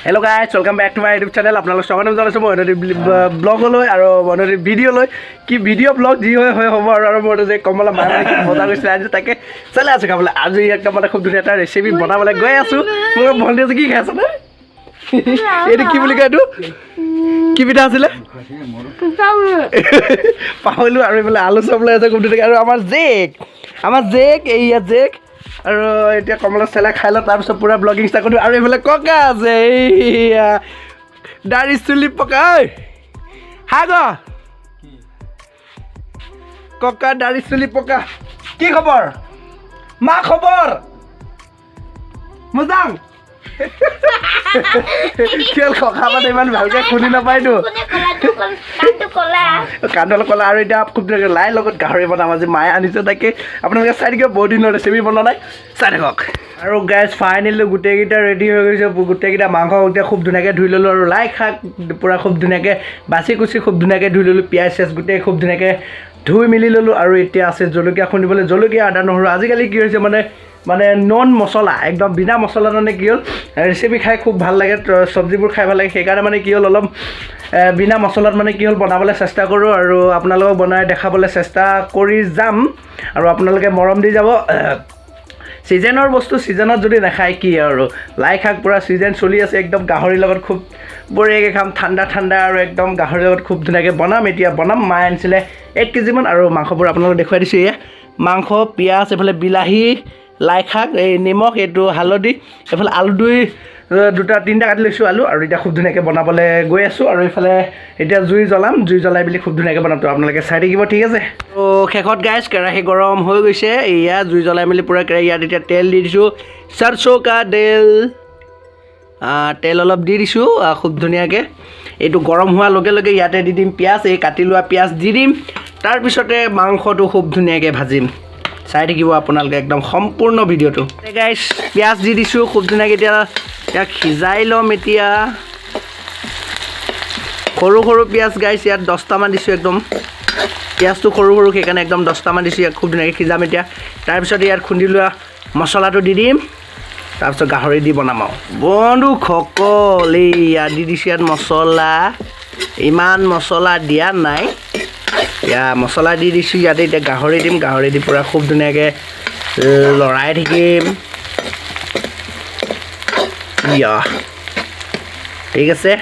Hello guys, welcome back to my YouTube channel. আপোনালোক সবাই জানিছো মই ব্লগ লৈ আৰু মই ভিডিও লৈ কি ভিডিও ব্লগ যি হয় হ'ব আৰু মই যে কমলা মাৰা মজা কৰিছিল আজি তাকে চলে আছে খাবলৈ আজি একটা মানে খুব ধুনীয়া এটা ৰেচিপি বনাবলৈ গৈ আছো মোৰ ভন্টি আছে কি খাইছ না এটো কি বুলি কয় এটো কি পিঠা আছিল পাহৰিলো আৰু মানে আলু চব লৈ আছে খুব ধুনীয়া আৰু আমাৰ জেক এইয়া জেক আৰু এতিয়া কমলা চেলা খাই ল তাৰ পিছত পুৰা ব্লগিং ষ্টাৰ্ট কৰিম আৰু এইফালে ককা আছে এইয়া দাড়ি চুলি পকাই হাগ ককা দাড়ি চুলি পকা কি খবৰ মা খবৰ মজাং কেল ককা মানে ইমান ভালকে শুনি নাপায়তো কান্দল কলা আৰু এতিয়া খুব লাই লগত গাহৰি বনাম আজি মায়ে আনিছে তাকে আপোনালোকে চাই থাকিব বহুত দিনৰ ৰেচিপি বনোৱা নাই চাই থাকক আৰু গেছ ফাইনেলি গোটেইকেইটা ৰেডি হৈ গৈছে গোটেইকেইটা মাংস এতিয়া খুব ধুনীয়াকৈ ধুই ল'লোঁ আৰু লাই শাক পূৰা খুব ধুনীয়াকৈ বাচি কুচি খুব ধুনীয়াকৈ ধুই ল'লোঁ পিঁয়াজ চিয়াজ গোটেই খুব ধুনীয়াকৈ ধুই মেলি ল'লোঁ আৰু এতিয়া আছে জলকীয়া খুন্দিবলৈ জলকীয়া আদা নহৰু আজিকালি কি হৈছে মানে নন মছলা একদম বিনা মছলা মানে কি হ'ল ৰেচিপি খাই খুব ভাল লাগে চব্জিবোৰ খাই ভাল লাগে সেইকাৰণে মানে কি হ'ল অলপ বিনা মছলাত মানে কি হ'ল বনাবলৈ চেষ্টা কৰোঁ আৰু আপোনালোকক বনাই দেখাবলৈ চেষ্টা কৰি যাম আৰু আপোনালোকে মৰম দি যাব ছিজনৰ বস্তু ছিজনত যদি নাখায় কি আৰু লাই শাক পূৰা ছিজন চলি আছে একদম গাহৰিৰ লগত খুব বঢ়িয়াকৈ খাম ঠাণ্ডা আৰু একদম গাহৰিৰ লগত খুব ধুনীয়াকৈ বনাম মায়ে আনিছিলে 1 কেজিমান আৰু মাংসবোৰ আপোনালোকক দেখুৱাই দিছোঁ এয়া মাংস পিঁয়াজ এইফালে বিলাহী লাই শাক এই নিমখ এইটো হালধি এইফালে আলু তিনিটা কাটি লৈছোঁ আলু আৰু এতিয়া খুব ধুনীয়াকৈ বনাবলৈ গৈ আছোঁ আৰু এইফালে এতিয়া জুই জ্বলাই বুলি খুব ধুনীয়াকৈ বনামতো আপোনালোকে চাই থাকিব ঠিক আছে তো শেষত গাইছ কেৰাহী গৰম হৈ গৈছে এয়া জুই জ্বলাই মেলি পূৰা ইয়াত এতিয়া তেল দি দিছোঁ চৰচৌ কা তেল অলপ দি দিছোঁ খুব ধুনীয়াকৈ এইটো গৰম হোৱাৰ লগে লগে ইয়াতে দি দিম পিঁয়াজ এই কাটি লোৱা পিঁয়াজ দি দিম তাৰপিছতে মাংসটো খুব ধুনীয়াকৈ ভাজিম চাই থাকিব আপোনালোকে একদম সম্পূৰ্ণ ভিডিঅ'টো গাইছ পিঁয়াজ দি দিছোঁ খুব ধুনীয়াকৈ এতিয়া ইয়াক সিজাই ল'ম এতিয়া সৰু পিঁয়াজ গাইছ ইয়াত 10টামান দিছোঁ একদম পিঁয়াজটো সৰু সেইকাৰণে একদম 10টামান দিছোঁ ইয়াক খুব ধুনীয়াকৈ সিজাম এতিয়া তাৰপিছত ইয়াত খুন্দি লোৱা মছলাটো দি দিম তাৰপিছত গাহৰি দি বনাম আৰু বন্ধুসকল ইয়াত দি দিছোঁ ইয়াত মছলা ইমান মছলা দিয়া নাই মছলা দি দিছোঁ ইয়াতে এতিয়া গাহৰি দিম গাহৰি দি পূৰা খুব ধুনীয়াকৈ লৰাই থাকিম ঠিক আছে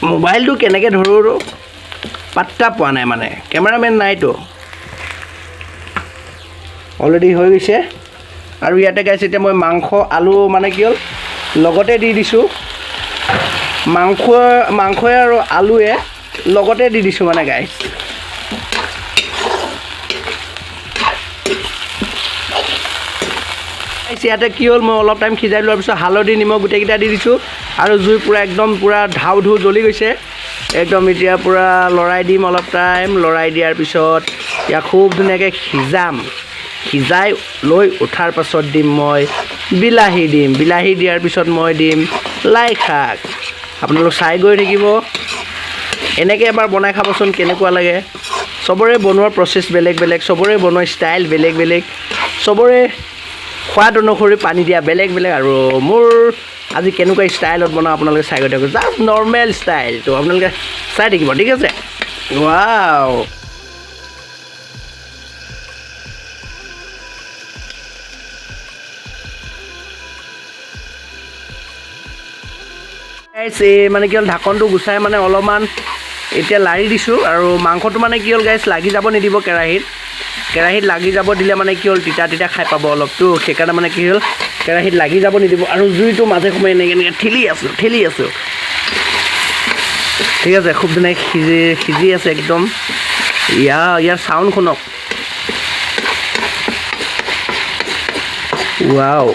মোবাইলটো কেনেকৈ ধৰোঁ পাত্তা পোৱা নাই মানে কেমেৰামেন নাইতো অলৰেডি হৈ গৈছে আৰু ইয়াতে গাইছে এতিয়া মই মাংস আলু মানে কি হ'ল লগতে দি দিছোঁ মাংসই আৰু আলুৱে লগতে দি দিছোঁ মানে গাইছ ইয়াতে কি হ'ল মই অলপ টাইম সিজাই লোৱাৰ পিছত হালধি নিমখ গোটেইকেইটা দি দিছোঁ আৰু জুই পূৰা একদম পূৰা ধাউ জ্বলি গৈছে একদম এতিয়া পূৰা লৰাই দিম অলপ টাইম লৰাই দিয়াৰ পিছত ইয়াক খুব ধুনীয়াকৈ সিজাই লৈ উঠাৰ পাছত দিম মই বিলাহী দিয়াৰ পিছত মই দিম লাই শাক আপোনালোক চাই গৈ থাকিব এনেকৈ এবাৰ বনাই খাবচোন কেনেকুৱা লাগে চবৰে বনোৱাৰ প্ৰচেছ বেলেগ চবৰে বনোৱা ষ্টাইল বেলেগ চবৰে সোৱাদ অনুসৰি পানী দিয়া বেলেগ আৰু মোৰ আজি কেনেকুৱা ষ্টাইলত বনাওঁ আপোনালোকে চাই গৈ থাকিব জাষ্ট নৰ্মেল ষ্টাইলটো আপোনালোকে চাই থাকিব ঠিক আছে ৱাও মানে কি হ'ল ঢাকনটো গুচাই মানে অলপমান এতিয়া লাৰি দিছোঁ আৰু মাংসটো মানে কি হ'ল গাইছ লাগি যাব নিদিব কেৰাহীত লাগি যাব দিলে মানে কি হ'ল তিতা খাই পাব অলপতো সেইকাৰণে মানে কি হ'ল কেৰাহীত লাগি যাব নিদিব আৰু জুইটো মাজে সময়ে এনেকৈ ঠেলি আছোঁ ঠিক আছে খুব ধুনীয়াকৈ সিজি আছে একদম ইয়াৰ চাউণ্ড শুনক ৱাও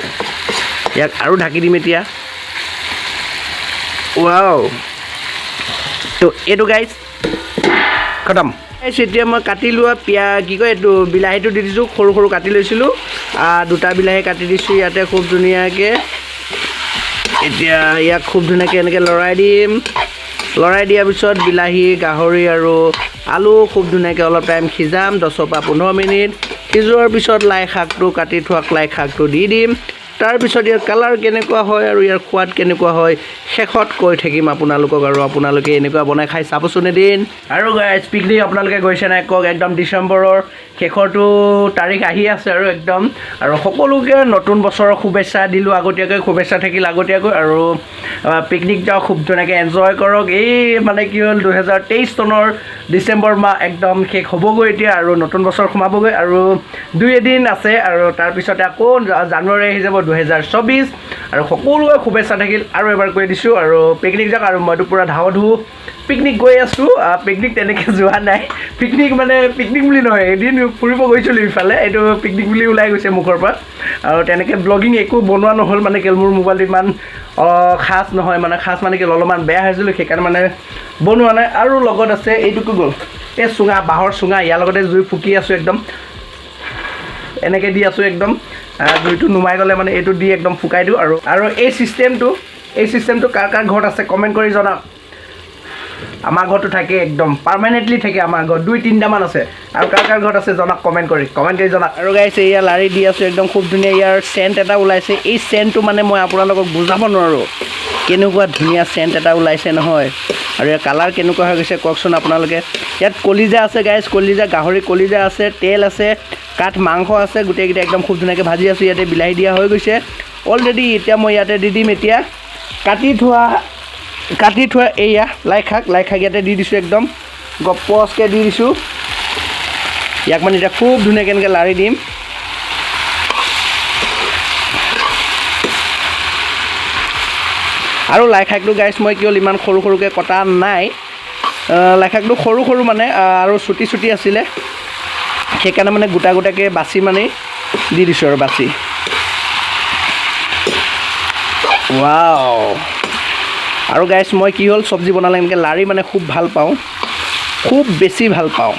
ইয়াক আৰু ঢাকি দিম এতিয়া ৱাও তো এইটো গাইছ খতম এতিয়া মই কাটি লোৱা এইটো বিলাহীটো দি দিছোঁ সৰু কাটি লৈছিলোঁ 2টা বিলাহী কাটি দিছোঁ ইয়াতে খুব ধুনীয়াকৈ এতিয়া ইয়াক খুব ধুনীয়াকৈ এনেকৈ লৰাই দিয়াৰ পিছত বিলাহী গাহৰি আৰু আলু খুব ধুনীয়াকৈ অলপ টাইম সিজাম 10 পৰা 15 মিনিট সিজোৱাৰ পিছত লাই শাকটো কাটি থোৱা লাই শাকটো দি দিম তাৰপিছত ইয়াৰ কালাৰ কেনেকুৱা হয় আৰু ইয়াৰ সোৱাদ কেনেকুৱা হয় শেষত কৈ থাকিম আপোনালোকক আৰু আপোনালোকে এনেকুৱা বনাই খাই চাবচোন এদিন আৰু গাইজ পিকনিক আপোনালোকে গৈছে নাই কওক একদম ডিচেম্বৰৰ শেষৰটো তাৰিখ আহি আছে আৰু একদম আৰু সকলোকে নতুন বছৰৰ শুভেচ্ছা দিলোঁ আগতীয়াকৈ শুভেচ্ছা থাকিল আগতীয়াকৈ আৰু পিকনিক যাওক খুব ধুনীয়াকৈ এনজয় কৰক এই মানে কি হ'ল 2023 চনৰ ডিচেম্বৰ মাহ একদম শেষ হ'বগৈ এতিয়া আৰু নতুন বছৰ সোমাবগৈ আৰু 2 দিন আছে আৰু তাৰপিছতে আকৌ জানুৱাৰী আহি যাব 2024 আৰু সকলোৱে শুভেচ্ছা থাকিল আৰু এবাৰ কৈ দিছোঁ আৰু পিকনিক যাওক আৰু মইতো পূৰা ধাও পিকনিক গৈ আছোঁ পিকনিক তেনেকৈ যোৱা নাই পিকনিক মানে পিকনিক বুলি নহয় এদিন ফুৰিব গৈছিলোঁ ইফালে এইটো পিকনিক বুলি ওলাই গৈছে মুখৰ পৰা আৰু তেনেকৈ ব্লগিং একো বনোৱা নহ'ল মানে কি মোৰ মোবাইলটো ইমান খাচ নহয় মানে খাচ মানে কি অলপমান বেয়া হৈছিলোঁ সেইকাৰণে মানে বনোৱা নাই আৰু লগত আছে এইটোকো গ'ল এই চুঙা বাঁহৰ চুঙা ইয়াৰ লগতে জুই ফুকি আছোঁ একদম এনেকৈ দি আছোঁ একদম জুইটো নুমাই গ'লে মানে এইটো দি একদম ফুকাই দিওঁ আৰু এই চিষ্টেমটো কাৰ কাৰ ঘৰত আছে কমেণ্ট কৰি জনাওক আমাৰ ঘৰতো থাকে একদম পাৰ্মানেণ্টলি থাকে আমাৰ ঘৰত 2-3টামান আছে আৰু কাৰ কাৰ ঘৰত আছে জনাওক কমেণ্ট কৰি জনাওক আৰু গাইছে এয়া লাৰি দি আছোঁ একদম খুব ধুনীয়া ইয়াৰ চেণ্ট এটা ওলাইছে এই চেণ্টটো মানে মই আপোনালোকক বুজাব নোৱাৰোঁ কেনেকুৱা ধুনীয়া চেণ্ট এটা ওলাইছে নহয় আৰু ইয়াৰ কালাৰ কেনেকুৱা হৈ গৈছে কওকচোন আপোনালোকে ইয়াত কলিজা আছে গাইজ কলিজা গাহৰি কলিজা আছে তেল আছে কাঠ মাংস আছে গোটেইকেইটা একদম খুব ধুনীয়াকৈ ভাজি আছোঁ ইয়াতে বিলাহী দিয়া হৈ গৈছে অলৰেডি এতিয়া মই ইয়াতে দি দিম এতিয়া কাটি থোৱা এয়া লাই শাক ইয়াতে দি দিছোঁ একদম গপচকৈ দি দিছোঁ ইয়াক মানে এতিয়া খুব ধুনীয়াকৈ এনেকৈ লাৰি দিম আৰু লাই শাকটো গাইছ মই কি হ'ল ইমান সৰু সৰুকৈ কটা নাই লাই শাকটো সৰু মানে আৰু চুটি আছিলে সেইকাৰণে মানে গোটাকৈ বাছি মানে দি দিছোঁ আৰু বাছি ৱাও আৰু গাইছ মই কি হ'ল চব্জি বনালে এনেকৈ লাৰি মানে খুব ভাল পাওঁ খুব বেছি ভাল পাওঁ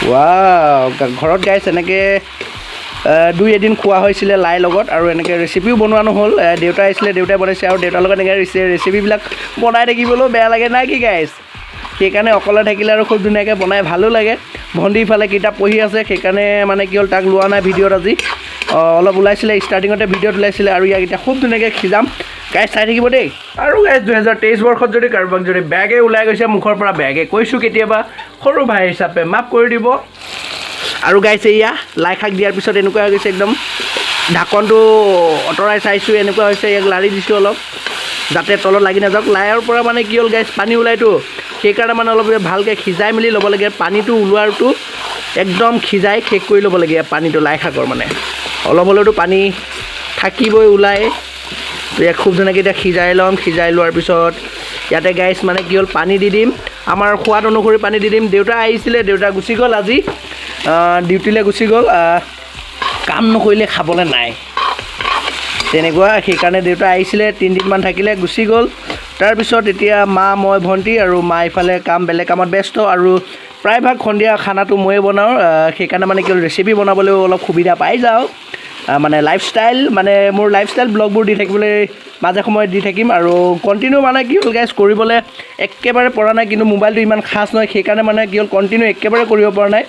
ৱাও ঘৰত গাইছ এনেকৈ 2 দিন খোৱা হৈছিলে লাই লগত আৰু এনেকৈ ৰেচিপিও বনোৱা নহ'ল দেউতা আহিছিলে দেউতাই বনাইছে আৰু দেউতাৰ লগত এনেকৈ ৰেচিপিবিলাক বনাই থাকিবলৈও বেয়া লাগে নাই কি গাইছ সেইকাৰণে অকলে থাকিলে আৰু খুব ধুনীয়াকৈ বনাই ভালো লাগে ভণ্টি ইফালে কিতাপ পঢ়ি আছে সেইকাৰণে মানে কি হ'ল তাক লোৱা নাই ভিডিঅ'ত আজি অলপ ওলাইছিলে ষ্টাৰ্টিঙতে ভিডিঅ'ত ওলাইছিলে আৰু ইয়াক এতিয়া খুব ধুনীয়াকৈ সিজাম গাইজ চাই থাকিব দেই আৰু গাইজ 2023 বৰ্ষত যদি কাৰোবাক যদি বেগে ওলাই গৈছে মুখৰ পৰা বেগে কৈছোঁ কেতিয়াবা সৰু ভাই হিচাপে মাফ কৰি দিব আৰু গাইছে এয়া লাই শাক দিয়াৰ পিছত এনেকুৱা হৈ গৈছে একদম ঢাকনটো আঁতৰাই চাইছোঁ এনেকুৱা হৈছে ইয়াক লাৰি দিছোঁ অলপ যাতে তলত লাগি নাযাওক লাইৰ পৰা মানে কি হ'ল গাইজ পানী ওলাইতো সেইকাৰণে মানে অলপ ভালকৈ সিজাই মেলি ল'ব লাগে পানীটো ওলোৱাটো একদম সিজাই শেষ কৰি ল'ব লাগে পানীটো লাই শাকৰ মানে অলপ হ'লেওতো পানী থাকিবই ওলাই তো ইয়াক খুব ধুনীয়াকৈ এতিয়া সিজাই লোৱাৰ পিছত ইয়াতে গাইজ মানে কি হ'ল পানী দি দিম আমাৰ সোৱাদ অনুসৰি পানী দি দিম দেউতা আহিছিলে দেউতা গুচি গ'ল আজি ডিউটিলৈ গুচি গ'ল কাম নকৰিলে খাবলৈ নাই তেনেকুৱা সেইকাৰণে দেউতা আহিছিলে 3 দিনমান থাকিলে গুচি গ'ল তাৰপিছত এতিয়া মা মই ভণ্টি আৰু মা ইফালে বেলেগ কামত ব্যস্ত আৰু প্ৰায়ভাগ সন্ধিয়া খানাটো ময়ে বনাওঁ সেইকাৰণে মানে কি হ'ল ৰেচিপি বনাবলৈও অলপ সুবিধা পাই যাওঁ মানে লাইফষ্টাইল মানে মোৰ লাইফষ্টাইল ব্লগবোৰ দি থাকিবলৈ মাজে সময়ে দি থাকিম আৰু কণ্টিনিউ মানে কি হ'ল গাইজ কৰিবলৈ একেবাৰে পৰা নাই কিন্তু মোবাইলটো ইমান খাচ নহয় সেইকাৰণে মানে কি হ'ল কণ্টিনিউ একেবাৰে কৰিব পৰা নাই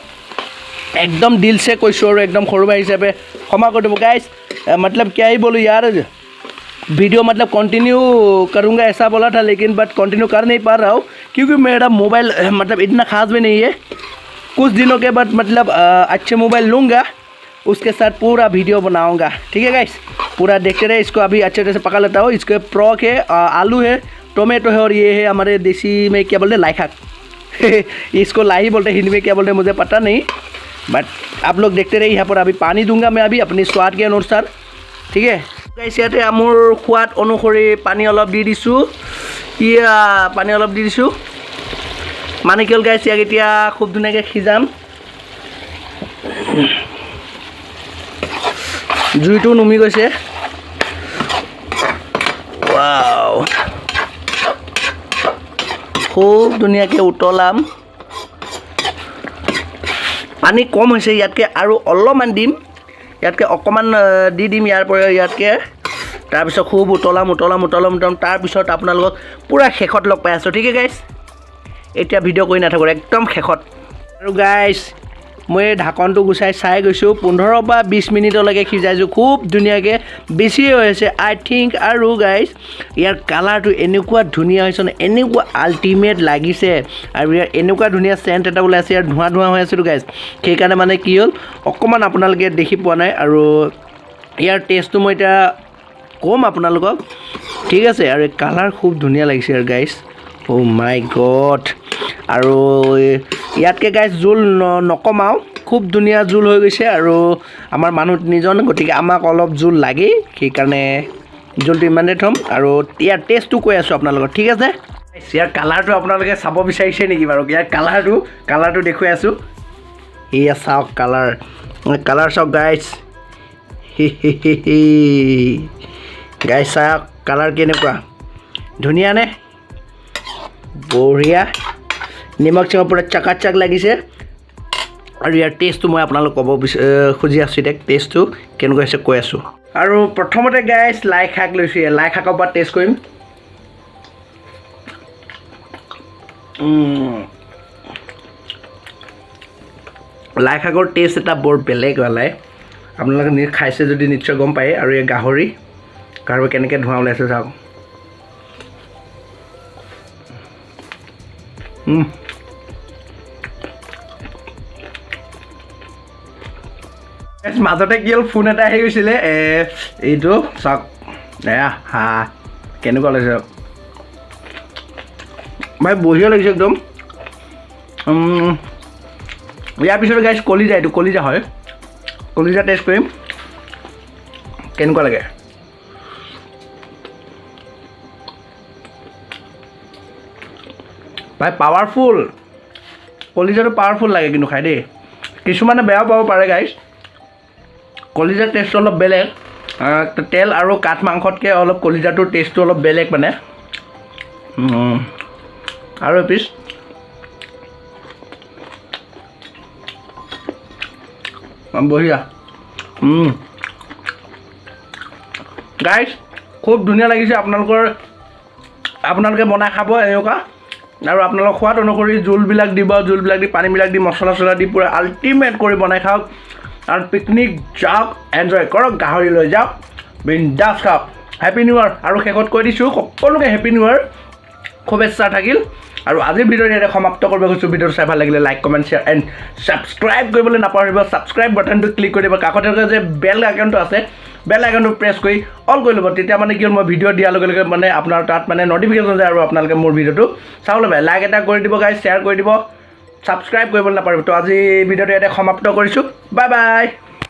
एकदम दिल से কৈছোঁ আৰু एकदम সৰু ভাই হিচাপে ক্ষমা কৰি দিব गाइस मतलब क्या ही बोलूँ यार वीडियो मतलब कंटिन्यू करूँगा ऐसा बोला था लेकिन बट कंटिन्यू कर नहीं पा रहा हूँ क्योंकि मेरा मोबाइल मतलब इतना ख़ास भी नहीं है कुछ दिनों के बाद मतलब अच्छे मोबाइल लूँगा उसके साथ पूरा वीडियो बनाऊँगा ठीक है गाइस पूरा देखते रहे इसको अभी अच्छे तरह से पका लेता हूँ इसके फ्रॉक है आलू है टोमेटो है और ये है हमारे देसी में क्या बोलते हैं लाई खाक इसको लाई बोलते हैं हिंदी में क्या बोलते हैं मुझे पता नहीं बट आप लोग देखते रहिए यहाँ पर अभी पानी दूंगा मैं अभी अपनी स्वाद के अनुसार ठीक है गाइस ইয়াতে মোৰ সোৱাদ অনুসৰি পানী অলপ দি দিছোঁ পানী অলপ দি দিছোঁ মানে কি হ'ল গাইস ইয়াক এতিয়া খুব ধুনীয়াকৈ সিজাম জুইটো নুমি গৈছে ৱাও খুব ধুনীয়াকৈ উতলাম পানী কম হৈছে ইয়াতকৈ আৰু অলপমান দিম ইয়াতকৈ অকণমান দি দিম ইয়াৰ পৰা ইয়াতকৈ তাৰপিছত খুব উতলাম তাৰপিছত আপোনালোকক পূৰা শেষত লগ পাই আছোঁ ঠিক আছে গাইছ এতিয়া ভিডিঅ' কৰি নাথাকোঁ একদম শেষত আৰু গাইছ মই ঢাকনটো গুচাই চাই গৈছোঁ 15 বা 20 মিনিটলৈকে সিজাইছোঁ খুব ধুনীয়াকৈ বেছি হৈ আছে আই থিংক আৰু গাইজ ইয়াৰ কালাৰটো এনেকুৱা ধুনীয়া হৈছে এনেকুৱা আল্টিমেট লাগিছে আৰু ইয়াৰ এনেকুৱা ধুনীয়া চেণ্ট এটা ওলাই আছে ইয়াৰ ধোঁৱা ধোঁৱা হৈ আছিলোঁ গাইজ সেইকাৰণে মানে কি হ'ল অকণমান আপোনালোকে দেখি পোৱা নাই আৰু ইয়াৰ টেষ্টটো মই এতিয়া কম আপোনালোকক ঠিক আছে আৰু কালাৰ খুব ধুনীয়া লাগিছে আৰু গাইজ অ' মাই গড আৰু ইয়াতকৈ গাইজ জোল নকমাওঁ খুব ধুনীয়া জোল হৈ গৈছে আৰু আমাৰ মানুহ তিনিজন গতিকে আমাক অলপ জোল লাগেই সেইকাৰণে জোলটো ইমানেই থ'ম আৰু ইয়াৰ টেষ্টটো কৈ আছোঁ আপোনালোকক ঠিক আছে ইয়াৰ কালাৰটো আপোনালোকে চাব বিচাৰিছে নেকি বাৰু ইয়াৰ কালাৰটো দেখুৱাই আছোঁ এয়া চাওক কালাৰ চাওক গাইজ গাইজ চাওক কালাৰ কেনেকুৱা ধুনীয়া নে বঢ়িয়া নিমখ চিমখ পূৰা চাকাচাক লাগিছে আৰু ইয়াৰ টেষ্টটো মই আপোনালোক ক'ব খুজি আছোঁ এতিয়া টেষ্টটো কেনেকুৱা হৈছে কৈ আছোঁ আৰু প্ৰথমতে গাইজ লাই শাক লৈছোঁ লাই শাকৰ পৰা টেষ্ট কৰিম লাই শাকৰ টেষ্ট এটা বৰ বেলেগ ওলাই আপোনালোকে খাইছে যদি নিশ্চয় গম পায় আৰু এই গাহৰি কেনেকৈ ধোঁৱা ওলাইছে চাওক মাজতে কি হ'ল ফোন এটা আহি গৈছিলে এইটো চাওক এয়া হা কেনেকুৱা লাগিছে চাওক ভাই বঢ়িয়া লাগিছে একদম ইয়াৰ পিছতে গাইজ এইটো কলিজা হয় কলিজা টেষ্ট কৰিম কেনেকুৱা লাগে ভাই পাৱাৰফুল কলিজাটো পাৱাৰফুল লাগে কিন্তু খাই দেই কিছুমানে বেয়াও পাব পাৰে গাইজ কলিজাৰ টেষ্টটো অলপ বেলেগ তেল আৰু কাঠ মাংসতকৈ অলপ কলিজাটোৰ টেষ্টটো অলপ বেলেগ মানে আৰু এপিচ বঢ়িয়া গাইজ খুব ধুনীয়া লাগিছে আপোনালোকে বনাই খাব এনেকুৱা আৰু আপোনালোকৰ সোৱাদ অনুসৰি জোলবিলাক দিব জোলবিলাক দি পানীবিলাক দি মছলা চছলা দি পূৰা আল্টিমেট কৰি বনাই খাওক আৰু পিকনিক যাওক এনজয় কৰক গাহৰি লৈ যাওক বিন্দাছ খাওক হেপী নিউ ইয়াৰ আৰু শেষত কৈ দিছোঁ সকলোকে হেপী নিউ ইয়াৰ শুভেচ্ছা থাকিল আৰু আজিৰ ভিডিঅ'টো ইয়াতে সমাপ্ত কৰিব গৈছোঁ ভিডিঅ'টো চাই ভাল লাগিলে like comment share and subscribe কৰিবলৈ নাপাহৰিব ছাবস্ক্ৰাইব বাটনটো ক্লিক কৰি দিব কাষতে যে বেল আইকনটো আছে বেল আইকনটো প্ৰেছ কৰি অল কৰি ল'ব তেতিয়া মানে কি হ'ল মই ভিডিঅ' দিয়াৰ লগে লগে মানে আপোনাৰ তাত মানে নটিফিকেশ্যন যায় আৰু আপোনালোকে মোৰ ভিডিঅ'টো চাবলৈ পায় লাইক এটা কৰি দিব গাইজ শ্বেয়াৰ কৰি দিব ছাবস্ক্ৰাইব কৰিবলৈ নাপাহৰিব তো আজি ভিডিঅ'টো ইয়াতে সমাপ্ত কৰিছোঁ বাই বাই